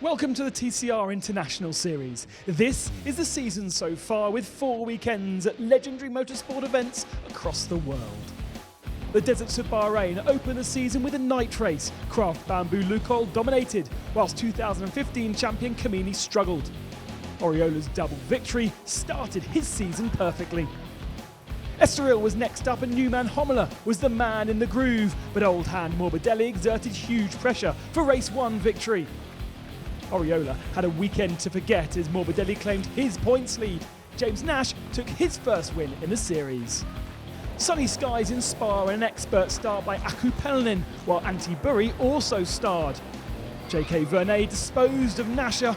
Welcome to the TCR International Series. This is the season so far with 4 weekends at legendary motorsport events across the world. The deserts of Bahrain opened the season with a night race. Craft Bamboo Lukoil dominated, whilst 2015 champion Comini struggled. Oriola's double victory started his season perfectly. Estoril was next up and Newman Imola was the man in the groove, but old hand Morbidelli exerted huge pressure for race 1 victory. Oriola had a weekend to forget as Morbidelli claimed his points lead. James Nash took his first win in the series. Sunny skies in Spa and an expert start by Aku Pelnin, while Antti Burri also starred. J.K. Vernay disposed of Nasher,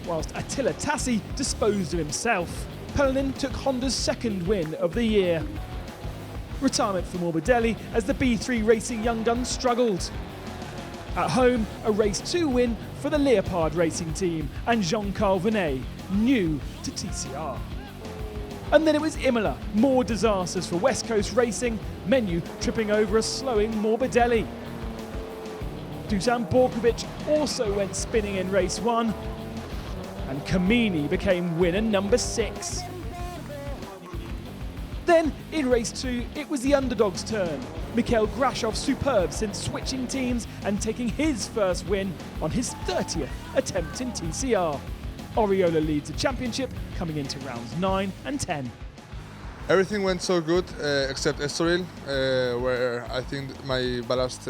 whilst Attila Tassi disposed of himself. Pelnin took Honda's second win of the year. Retirement for Morbidelli as the B3 Racing young gun struggled. At home, a race 2 win for the Leopard Racing team and Jean-Karl Vernay, new to TCR. And then it was Imola, more disasters for West Coast Racing, Menu tripping over a slowing Morbidelli. Dusan Borkovic also went spinning in race 1, and Comini became winner number 6. Then, in race 2, it was the underdog's turn. Mikhail Grachev superb since switching teams and taking his first win on his 30th attempt in TCR. Oriola leads the championship coming into rounds 9 and 10. Everything went so good except Estoril, where I think my ballast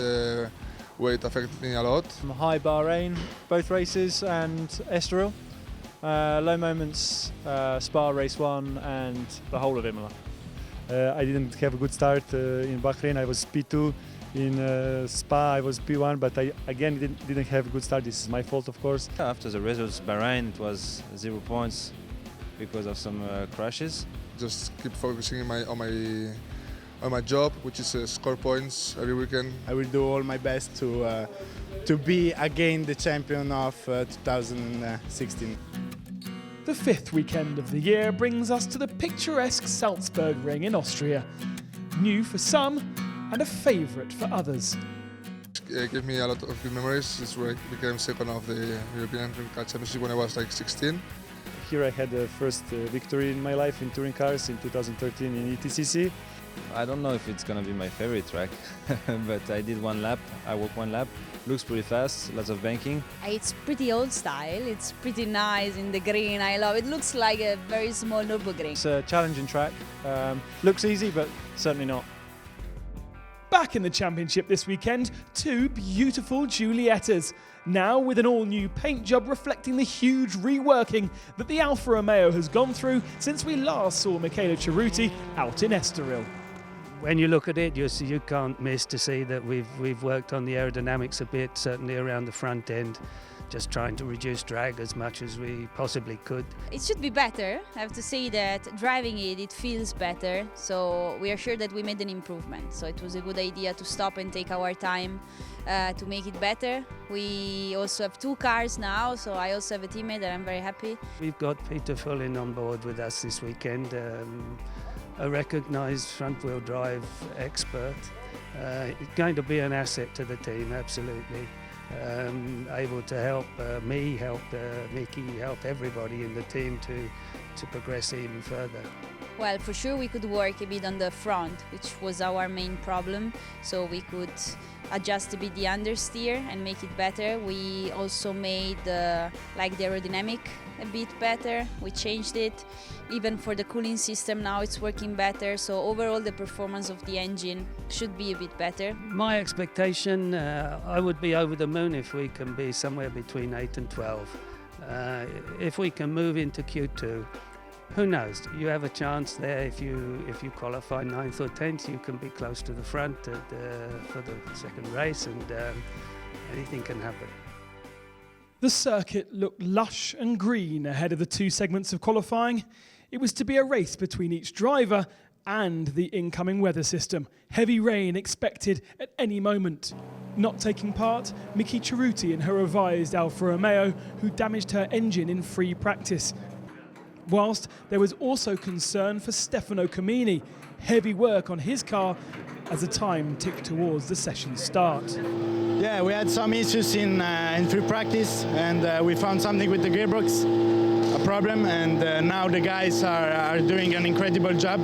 weight affected me a lot. High Bahrain, both races, and Estoril. Low moments, Spa race 1 and the whole of Imola. I didn't have a good start in Bahrain. I was P2. In Spa I was P1, but I again didn't have a good start. This is my fault, of course. After the results, Bahrain, it was 0 points because of some crashes. Just keep focusing on my job, which is score points every weekend. I will do all my best to be again the champion of 2016. The 5th weekend of the year brings us to the picturesque Salzburgring in Austria. New for some and a favourite for others. It gave me a lot of good memories. This is where I became second of the European Touring Car Championship when I was like 16. Here I had the first victory in my life in touring cars in 2013 in ETCC. I don't know if it's gonna be my favorite track, but I did 1 lap. I walked 1 lap. Looks pretty fast, lots of banking. It's pretty old style, it's pretty nice in the green, I love it. It looks like a very small Nürburgring. It's a challenging track. Looks easy, but certainly not. Back in the championship this weekend, 2 beautiful Giuliettas, now with an all-new paint job reflecting the huge reworking that the Alfa Romeo has gone through since we last saw Michele Cerruti out in Estoril. When you look at it, you can't miss to see that we've worked on the aerodynamics a bit, certainly around the front end, just trying to reduce drag as much as we possibly could. It should be better. I have to say that driving it feels better, so we are sure that we made an improvement. So it was a good idea to stop and take our time to make it better. We also have 2 cars now, so I also have a teammate that I'm very happy. We've got Peter Fullin on board with us this weekend. A recognised front-wheel drive expert. It's going to be an asset to the team, absolutely. Able to help me, help Mickey, help everybody in the team to progress even further. Well, for sure we could work a bit on the front, which was our main problem, so we could adjust a bit the understeer and make it better. We also made the aerodynamic a bit better. We changed it. Even for the cooling system now it's working better, so overall the performance of the engine should be a bit better. My expectation, I would be over the moon if we can be somewhere between 8 and 12. If we can move into Q2, who knows? You have a chance there. If you qualify 9th or 10th, you can be close to the front for the second race, and anything can happen. The circuit looked lush and green ahead of the 2 segments of qualifying. It was to be a race between each driver and the incoming weather system. Heavy rain expected at any moment. Not taking part, Michele Cerruti in her revised Alfa Romeo, who damaged her engine in free practice. Whilst there was also concern for Stefano Comini, heavy work on his car as the time ticked towards the session start. Yeah, we had some issues in free practice, and we found something with the gearbox, a problem, and now the guys are doing an incredible job.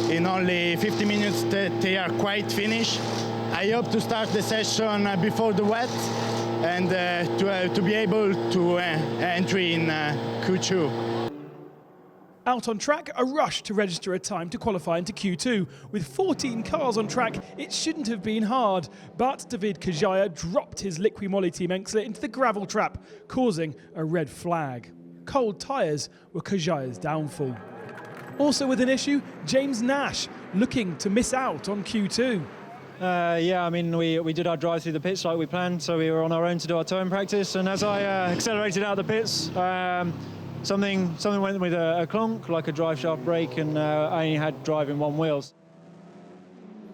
In only 50 minutes, they are quite finished. I hope to start the session before the wet, and to be able to entry in Q2. Out on track, a rush to register a time to qualify into Q2. With 14 cars on track, it shouldn't have been hard, but David Kajaya dropped his Liqui Moly Team Enxler into the gravel trap, causing a red flag. Cold tyres were Kajaya's downfall. Also with an issue, James Nash, looking to miss out on Q2. Yeah, I mean, we did our drive through the pits like we planned, so we were on our own to do our towing practice, and as I accelerated out of the pits, something went with a clonk, like a drive shaft brake, and I only had drive in one wheel.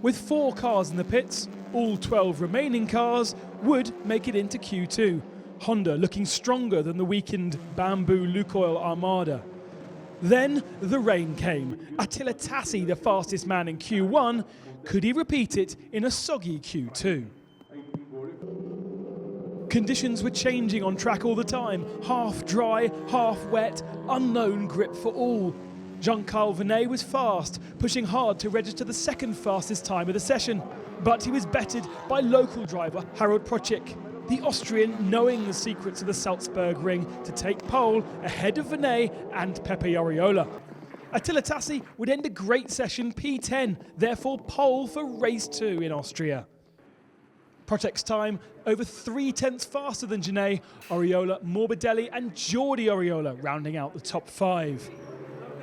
With 4 cars in the pits, all 12 remaining cars would make it into Q2. Honda looking stronger than the weakened Bamboo Lukoil Armada. Then the rain came. Attila Tassi, the fastest man in Q1, could he repeat it in a soggy Q2? Conditions were changing on track all the time. Half dry, half wet, unknown grip for all. Jean-Karl Vernay was fast, pushing hard to register the second fastest time of the session. But he was bettered by local driver Harold Procik, the Austrian knowing the secrets of the Salzburgring to take pole ahead of Vernay and Pepe Oriola. Attila Tassi would end a great session P10, therefore pole for race 2 in Austria. Procik's time over 3/10 faster than Genet, Oriola, Morbidelli and Jordi Oriola rounding out the top 5.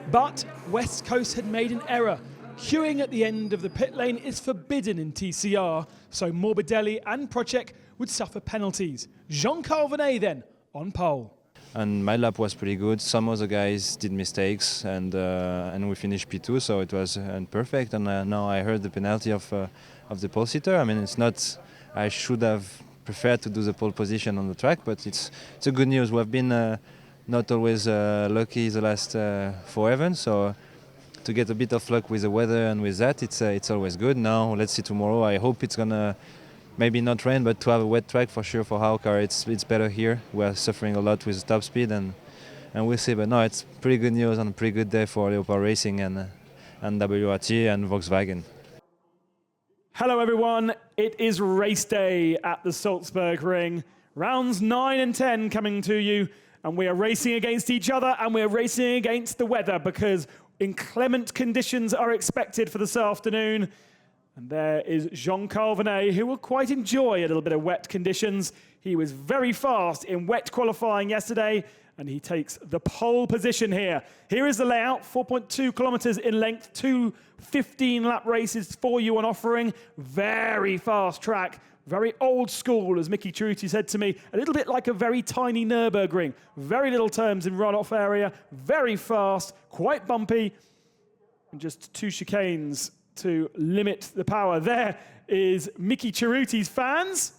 But West Coast had made an error. Queuing at the end of the pit lane is forbidden in TCR, so Morbidelli and Procik would suffer penalties. Jean-Karl Vernay then on pole. And my lap was pretty good. Some of the guys did mistakes, and we finished P2, so it was perfect. And now I heard the penalty of the pole sitter. I mean, it's not. I should have preferred to do the pole position on the track, but it's a good news. We have been not always lucky the last 4 events, so to get a bit of luck with the weather and with that, it's always good. Now let's see tomorrow. I hope it's gonna maybe not rain, but to have a wet track for sure for our car, it's better here. We're suffering a lot with top speed, and we'll see. But no, it's pretty good news and a pretty good day for Leopard Racing and WRT and Volkswagen. Hello everyone, it is race day at the Salzburgring. Rounds 9 and 10 coming to you, and we are racing against each other and we're racing against the weather because inclement conditions are expected for this afternoon. And there is Jean-Karl Vernay, who will quite enjoy a little bit of wet conditions. He was very fast in wet qualifying yesterday, and he takes the pole position here. Here is the layout, 4.2 kilometers in length, 2 15-lap races for you on offering. Very fast track, very old school, as Mickey Ceruti said to me, a little bit like a very tiny Nürburgring. Very little turns in runoff area, very fast, quite bumpy, and just 2 chicanes to limit the power. There is Mickey Ceruti's fans.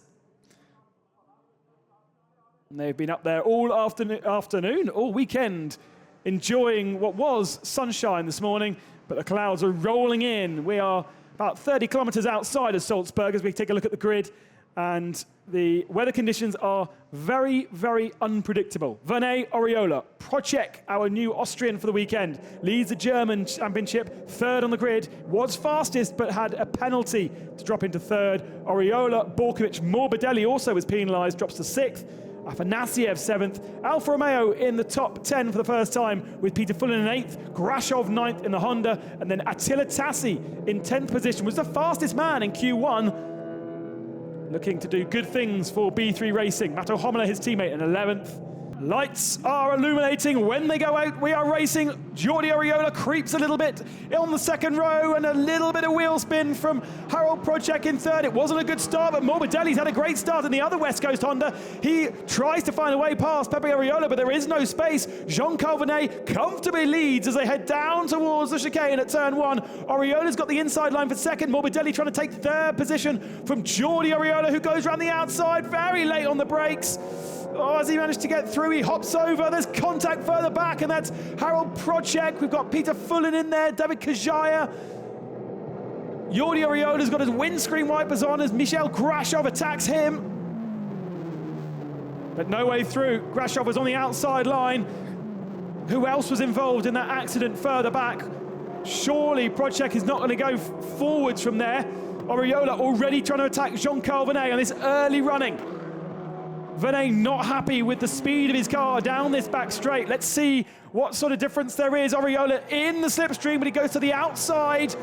And they've been up there all afternoon, all weekend, enjoying what was sunshine this morning, but the clouds are rolling in. We are about 30 kilometers outside of Salzburg as we take a look at the grid, and the weather conditions are very, very unpredictable. Vernay, Oriola, Procik, our new Austrian for the weekend, leads the German championship, 3rd on the grid, was fastest but had a penalty to drop into 3rd. Oriola, Borkovic, Morbidelli also was penalised, drops to 6th. Afanasyev 7th, Alfa Romeo in the top 10 for the first time with Peter Fullen in 8th, Grachev 9th in the Honda, and then Attila Tassi in 10th position was the fastest man in Q1, looking to do good things for B3 Racing. Mato Homela, his teammate, in 11th. Lights are illuminating when they go out. We are racing. Jordi Oriola creeps a little bit on the 2nd row, and a little bit of wheel spin from Harold Procik in 3rd. It wasn't a good start, but Morbidelli's had a great start in the other West Coast Honda. He tries to find a way past Pepe Oriola, but there is no space. Jean-Karl Vernay comfortably leads as they head down towards the chicane at turn 1. Oriola's got the inside line for 2nd. Morbidelli trying to take 3rd position from Jordi Oriola, who goes around the outside very late on the brakes. Oh, has he managed to get through? He hops over. There's contact further back, and that's Harold Procik. We've got Peter Fullen in there, David Kajaya. Jordi Oriola's got his windscreen wipers on as Mikhail Grachev attacks him. but no way through. Grachev was on the outside line. Who else was involved in that accident further back? Surely Project is not going to go forwards from there. Oriola already trying to attack Jean-Karl Vernay on this early running. Vernay not happy with the speed of his car down this back straight. Let's see what sort of difference there is. Oriola in the slipstream, but he goes to the outside.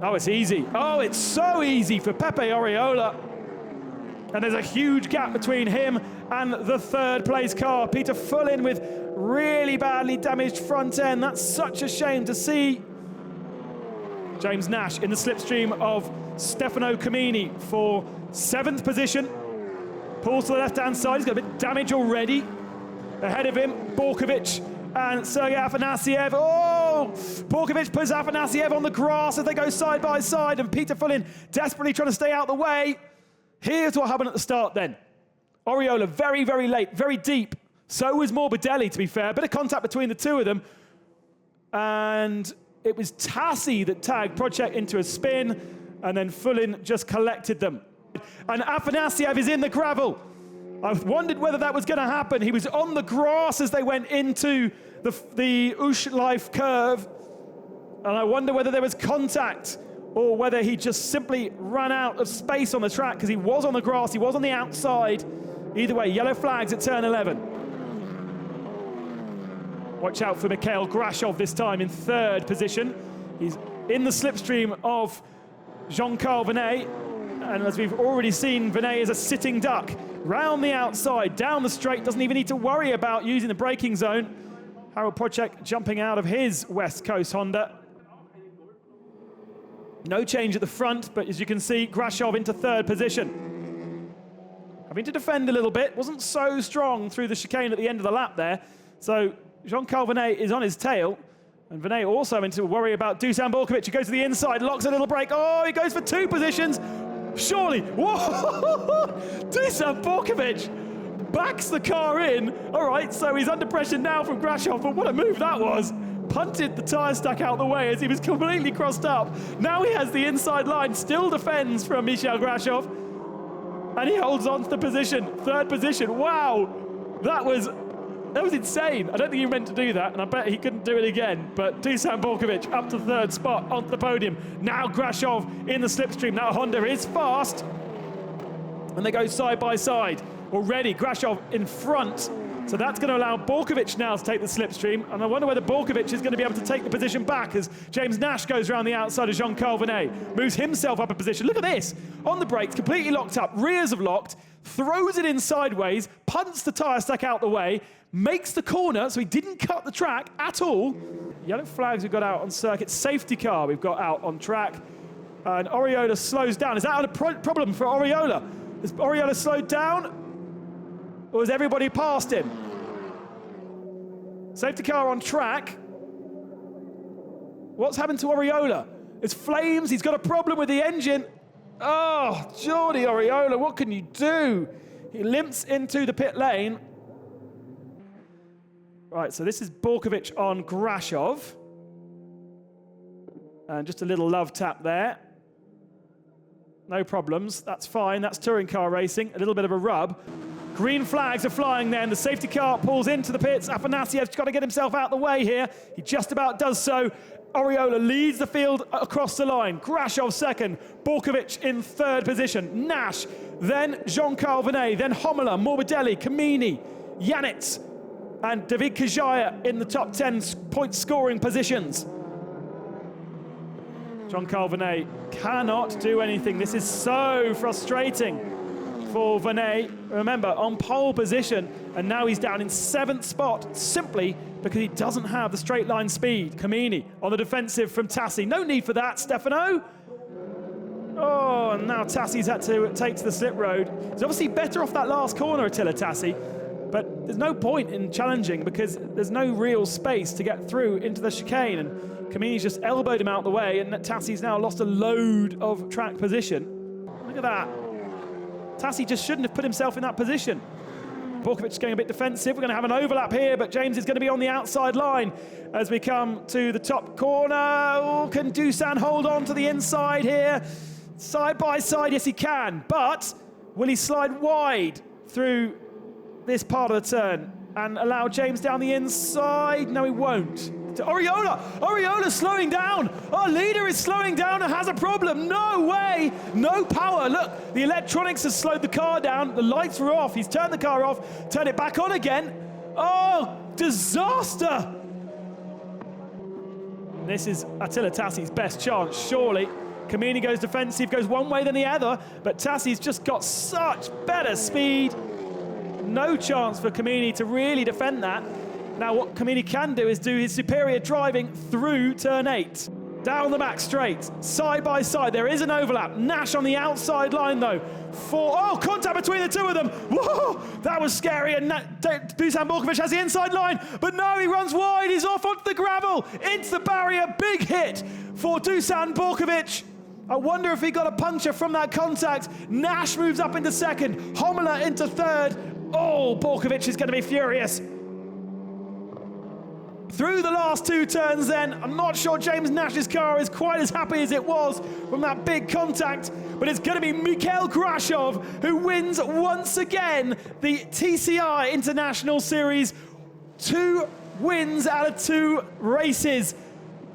Oh, it's easy. Oh, it's so easy for Pepe Oriola. And there's a huge gap between him and the third place car. Peter Fullin with really badly damaged front end. That's such a shame to see. James Nash in the slipstream of Stefano Comini for 7th position. Pulls to the left-hand side. He's got a bit of damage already. Ahead of him, Borkovic and Sergei Afanasyev. Oh! Borkovic puts Afanasyev on the grass as they go side by side, and Peter Fullin desperately trying to stay out the way. Here's what happened at the start then. Oriola very, very late, very deep. So was Morbidelli, to be fair. Bit of contact between the two of them. And it was Tassi that tagged Project into a spin, and then Fullin just collected them. And Afanasyev is in the gravel. I wondered whether that was going to happen. He was on the grass as they went into the Ush-Life curve. And I wonder whether there was contact or whether he just simply ran out of space on the track, because he was on the grass, he was on the outside. Either way, yellow flags at turn 11. Watch out for Mikhail Grachev this time in 3rd position. He's in the slipstream of Jean-Karl Vernay. And as we've already seen, Vernay is a sitting duck. Round the outside, down the straight, doesn't even need to worry about using the braking zone. Harold Project jumping out of his West Coast Honda. No change at the front, but as you can see, Grachev into 3rd position. Having to defend a little bit, wasn't so strong through the chicane at the end of the lap there. So Jean-Karl Vernay is on his tail. And Vernay also having to worry about Dusan Borkovic, who goes to the inside, locks a little brake. Oh, he goes for 2 positions. Surely, whoa! Dusan Borkovic backs the car in. All right, so he's under pressure now from Grachev, but what a move that was. Punted the tyre stack out the way as he was completely crossed up. Now he has the inside line, still defends from Mikhail Grachev, and he holds on to the position, 3rd position. Wow, that was insane. I don't think he meant to do that, and I bet he couldn't do it again. But Dusan Borkovic up to 3rd spot onto the podium. Now Grachev in the slipstream. Now Honda is fast, and they go side by side. Already Grachev in front. So that's going to allow Borkovic now to take the slipstream. And I wonder whether Borkovic is going to be able to take the position back as James Nash goes around the outside of Jean-Karl Vernay. Moves himself up a position. Look at this. On the brakes, completely locked up. Rears have locked. Throws it in sideways. Punts the tyre stack out the way. Makes the corner, so he didn't cut the track at all. Yellow flags we've got out on circuit. Safety car we've got out on track. And Oriola slows down. Is that a problem for Oriola? Has Oriola slowed down? Or has everybody passed him? Safety car on track. What's happened to Oriola? It's flames. He's got a problem with the engine. Oh, Jordi Oriola, what can you do? He limps into the pit lane. Right, so this is Borkovic on Grachev. And just a little love tap there. No problems. That's fine. That's touring car racing. A little bit of a rub. Green flags are flying then. The safety car pulls into the pits. Afanasyev's got to get himself out of the way here. He just about does so. Oriola leads the field across the line. Grachev 2nd. Borkovic in 3rd position. Nash. Then Jean-Karl Vernay. Then Imola, Morbidelli, Comini, Janitz, and David Kajaya in the top 10 point scoring positions. Jean-Karl Vernay cannot do anything. This is so frustrating for Vernay. Remember, on pole position, and now he's down in 7th spot simply because he doesn't have the straight line speed. Comini on the defensive from Tassi. No need for that, Stefano. Oh, and now Tassi's had to take to the slip road. He's obviously better off that last corner, Attila Tassi, but there's no point in challenging because there's no real space to get through into the chicane, and Comini's just elbowed him out the way, and Tassi's now lost a load of track position. Look at that. Tassi just shouldn't have put himself in that position. Borkovic going a bit defensive. We're going to have an overlap here, but James is going to be on the outside line as we come to the top corner. Oh, can Dusan hold on to the inside here? Side by side, yes he can, but Will he slide wide through this part of the turn and allow James down the inside? No, he won't. To Oriola! Oriola slowing down! Our leader is slowing down and has a problem. No way! No power. Look, the electronics has slowed the car down. The lights were off. He's turned the car off, turned it back on again. Oh, disaster! This is Attila Tassi's best chance, surely. Comini goes defensive, goes one way than the other, but Tassi's just got such better speed. No chance for Comini to really defend that. Now what Comini can do is do his superior driving through turn 8. Down the back straight, side by side. There is an overlap. Nash on the outside line though. Contact between the two of them. Whoa, that was scary. And Dusan Borkovic has the inside line, but no, he runs wide. He's off onto the gravel, into the barrier. Big hit for Dusan Borkovic. I wonder if he got a puncture from that contact. Nash moves up into second, Imola into third. Oh, Borkovic is going to be furious. Through the last two turns then, I'm not sure James Nash's car is quite as happy as it was from that big contact, but it's going to be Mikhail Grachev who wins once again the TCR International Series. 2 wins out of 2 races.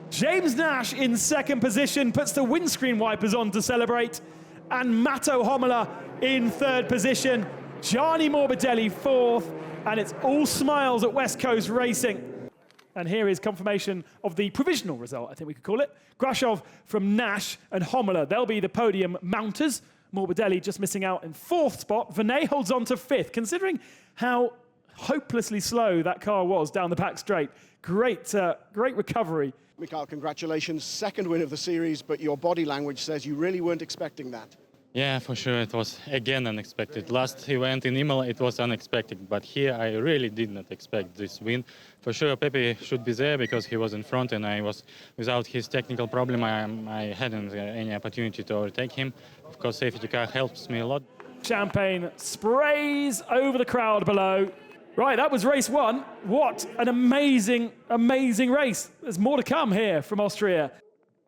James Nash in second position, puts the windscreen wipers on to celebrate, and Mato Imola in third position. Gianni Morbidelli fourth, and it's all smiles at West Coast Racing. And here is confirmation of the provisional result, I think we could call it. Grachev from Nash and Imola, they'll be the podium mounters. Morbidelli just missing out in 4th spot. Vernay holds on to 5th, considering how hopelessly slow that car was down the back straight. Great recovery. Mikhail, congratulations. 2nd win of the series, but your body language says you really weren't expecting that. Yeah, for sure. It was, again, unexpected. Last event in Imola, it was unexpected. But here, I really did not expect this win. For sure, Pepe should be there because he was in front and I was, without his technical problem, I hadn't any opportunity to overtake him. Of course, safety car helps me a lot. Champagne sprays over the crowd below. Right, that was race 1. What an amazing, amazing race. There's more to come here from Austria.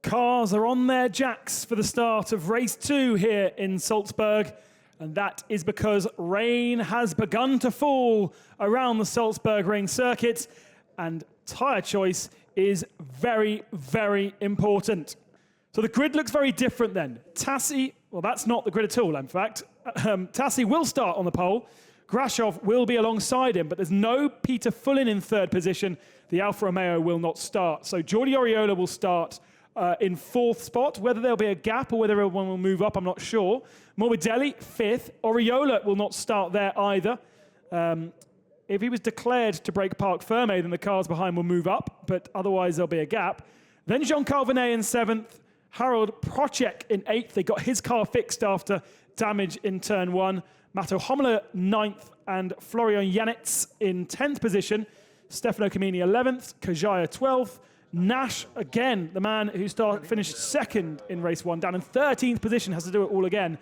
Cars are on their jacks for the start of race 2 here in Salzburg, and that is because rain has begun to fall around the Salzburgring circuit, and tyre choice is very, very important. So the grid looks very different then. Tassi, well, that's not the grid at all, in fact. Tassi will start on the pole. Grachev will be alongside him, but there's no Peter Fullin in 3rd position. The Alfa Romeo will not start. So Jordi Oriola will start in 4th spot. Whether there'll be a gap or whether everyone will move up, I'm not sure. Morbidelli, 5th. Oriola will not start there either. If he was declared to break Parc Ferme, then the cars behind will move up, but otherwise there'll be a gap. Then Jean-Karl Vernay in 7th. Harold Procek in 8th. They got his car fixed after damage in turn 1. Mato Imola 9th and Florian Janets in 10th position. Stefano Comini 11th, Kajaya 12th. Nash, again, the man who finished 2nd in race 1, down in 13th position, has to do it all again.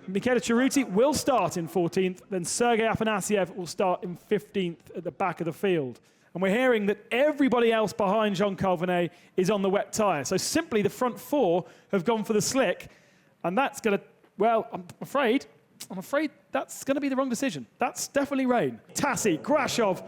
Michele Ceruti will start in 14th, then Sergei Afanasyev will start in 15th at the back of the field. And we're hearing that everybody else behind Jean-Karl Vernay is on the wet tyre. So simply the front 4 have gone for the slick, and that's going to, well, I'm afraid that's going to be the wrong decision. That's definitely rain. Tassi, Grachev,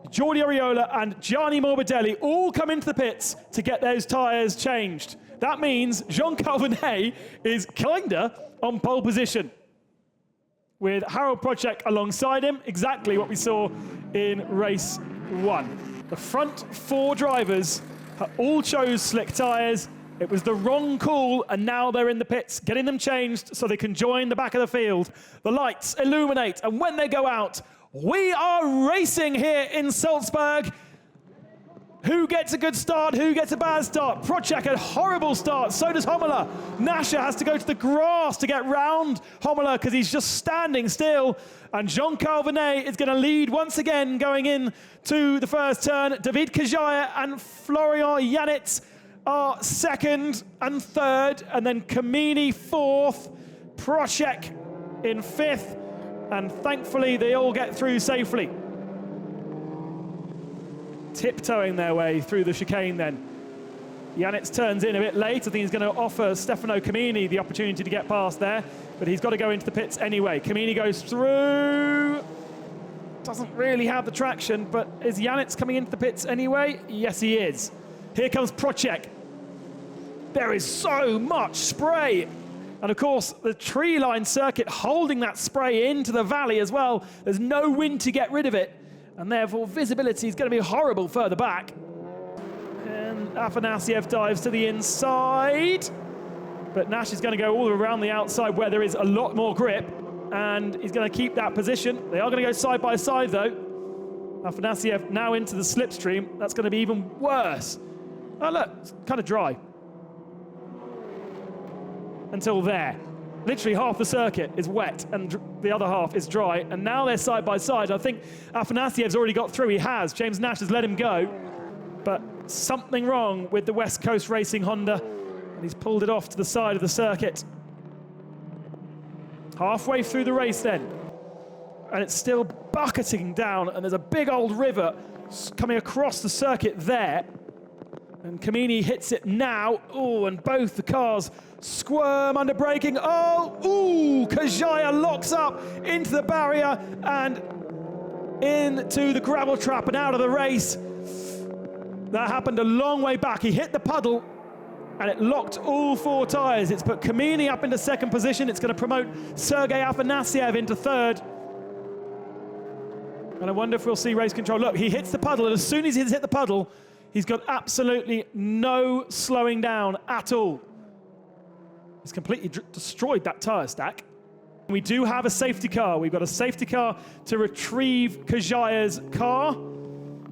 Jordi Oriola and Gianni Morbidelli all come into the pits to get those tyres changed. That means Jean-Karl Vernay is kinda on pole position, with Harold Procek alongside him, exactly what we saw in race 1. The front 4 drivers all chose slick tyres. It was the wrong call, and now they're in the pits, getting them changed so they can join the back of the field. The lights illuminate, and when they go out, we are racing here in Salzburg. Who gets a good start? Who gets a bad start? Procek a horrible start. So does Imola. Nasha has to go to the grass to get round Imola because he's just standing still. And Jean-Karl Vernay is going to lead once again going in to the first turn. David Kajaya and Florian Janets are 2nd and 3rd. And then Comini 4th. Procek in 5th. And thankfully, they all get through safely. Tiptoeing their way through the chicane then. Janets turns in a bit late. I think he's going to offer Stefano Comini the opportunity to get past there. but he's got to go into the pits anyway. Comini goes through. Doesn't really have the traction, but is Janitz coming into the pits anyway? Yes, he is. Here comes Procek. There is so much spray. And of course, the tree-lined circuit holding that spray into the valley as well. There's no wind to get rid of it, and therefore visibility is going to be horrible further back. And Afanasyev dives to the inside. But Nash is going to go all around the outside where there is a lot more grip, and he's going to keep that position. They are going to go side by side, though. Afanasyev now into the slipstream. That's going to be even worse. Oh, look, it's kind of dry. Until there. Literally half the circuit is wet, and the other half is dry, and now they're side by side. I think Afanasyev's already got through. He has. James Nash has let him go. But something wrong with the West Coast Racing Honda. And he's pulled it off to the side of the circuit. Halfway through the race then. And it's still bucketing down, and there's a big old river coming across the circuit there. And Comini hits it now. Oh, and both the cars squirm under braking. Oh, ooh, Kajaya locks up into the barrier and into the gravel trap and out of the race. That happened a long way back. He hit the puddle, and it locked all four tyres. It's put Comini up into second position. It's going to promote Sergei Afanasyev into third. And I wonder if we'll see race control. Look, he hits the puddle, and as soon as he's hit the puddle, he's got absolutely no slowing down at all. He's completely destroyed that tyre stack. We do have a safety car. We've got a safety car to retrieve Kajaya's car.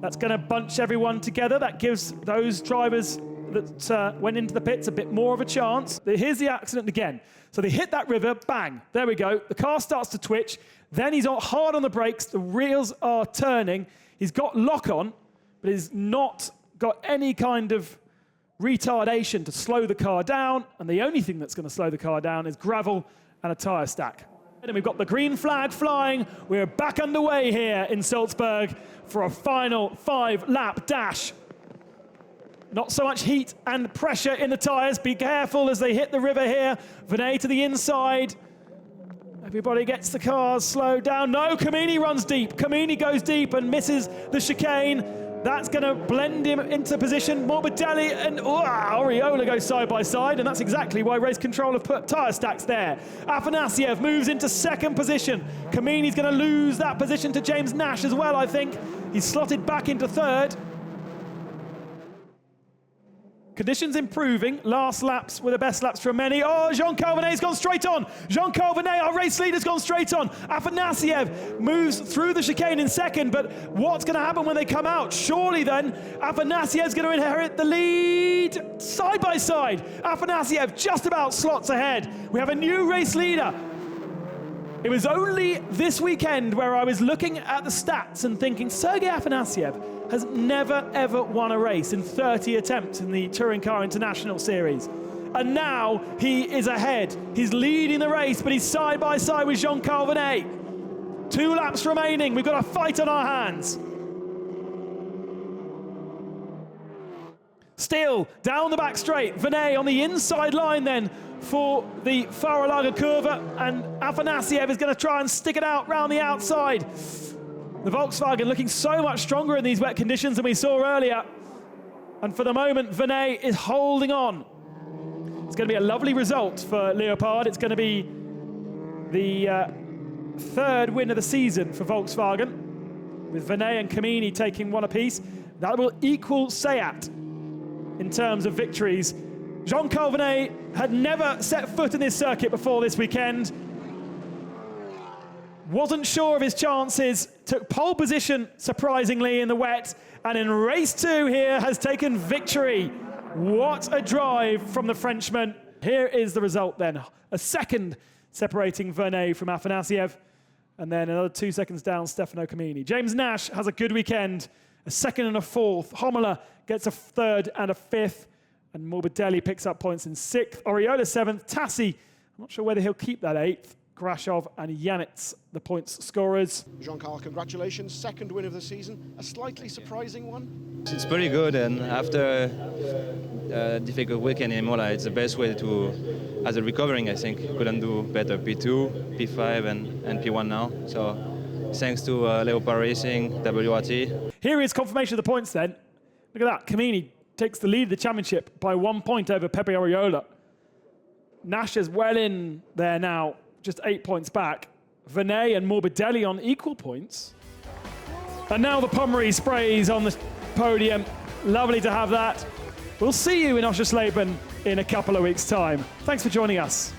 That's going to bunch everyone together. That gives those drivers that went into the pits a bit more of a chance. Here's the accident again. So they hit that river, bang, there we go. The car starts to twitch. Then he's hard on the brakes. The wheels are turning. He's got lock on, but he's not got any kind of retardation to slow the car down. And the only thing that's going to slow the car down is gravel and a tyre stack. And we've got the green flag flying. We're back underway here in Salzburg for a final 5-lap dash. Not so much heat and pressure in the tyres. Be careful as they hit the river here. Vernay to the inside. Everybody gets the cars slowed down. No, Comini runs deep. Comini goes deep and misses the chicane. That's going to blend him into position. Morbidelli and Oriola go side by side, and that's exactly why race control have put tyre stacks there. Afanasyev moves into second position. Comini's going to lose that position to James Nash as well, I think. He's slotted back into third. Conditions improving. Last laps were the best laps for many. Oh, Jean-Karl Vernay's gone straight on. Jean-Karl Vernay, our race leader's gone straight on. Afanasyev moves through the chicane in second, but what's going to happen when they come out? Surely then, Afanasyev's going to inherit the lead. Side by side, Afanasyev just about slots ahead. We have a new race leader. It was only this weekend where I was looking at the stats and thinking, Sergei Afanasyev has never, ever won a race in 30 attempts in the Touring Car International Series. And now he is ahead. He's leading the race, but he's side by side with Jean-Karl Vernay. 2 laps remaining. We've got a fight on our hands. Still, down the back straight, Vernay on the inside line then for the Faralaga Curva, and Afanasyev is going to try and stick it out round the outside. The Volkswagen looking so much stronger in these wet conditions than we saw earlier. And for the moment, Vernay is holding on. It's going to be a lovely result for Leopard. It's going to be the third win of the season for Volkswagen, with Vernay and Comini taking one apiece. That will equal Seat in terms of victories. Jean-Karl Vernay had never set foot in this circuit before this weekend. Wasn't sure of his chances, took pole position surprisingly in the wet, and in race 2 here has taken victory. What a drive from the Frenchman. Here is the result then. A second separating Vernay from Afanasyev, and then another 2 seconds down, Stefano Comini. James Nash has a good weekend, a second and a fourth. Imola gets a third and a fifth, and Morbidelli picks up points in 6th. Oriola 7th. Tassi, I'm not sure whether he'll keep that 8th. Grachev and Janitz, the points scorers. Jean-Karl, congratulations. Second win of the season. A slightly surprising one. It's pretty good, and after a difficult weekend in Imola, it's the best way to as a recovering, I think couldn't do better. P2, P5, and P1 now. So thanks to Leopard Racing, WRT. Here is confirmation of the points then. Look at that. Comini takes the lead of the championship by 1 point over Pepe Oriola. Nash is well in there now, just 8 points back. Vernay and Morbidelli on equal points. And now the Pommery sprays on the podium. Lovely to have that. We'll see you in Oschersleben in a couple of weeks' time. Thanks for joining us.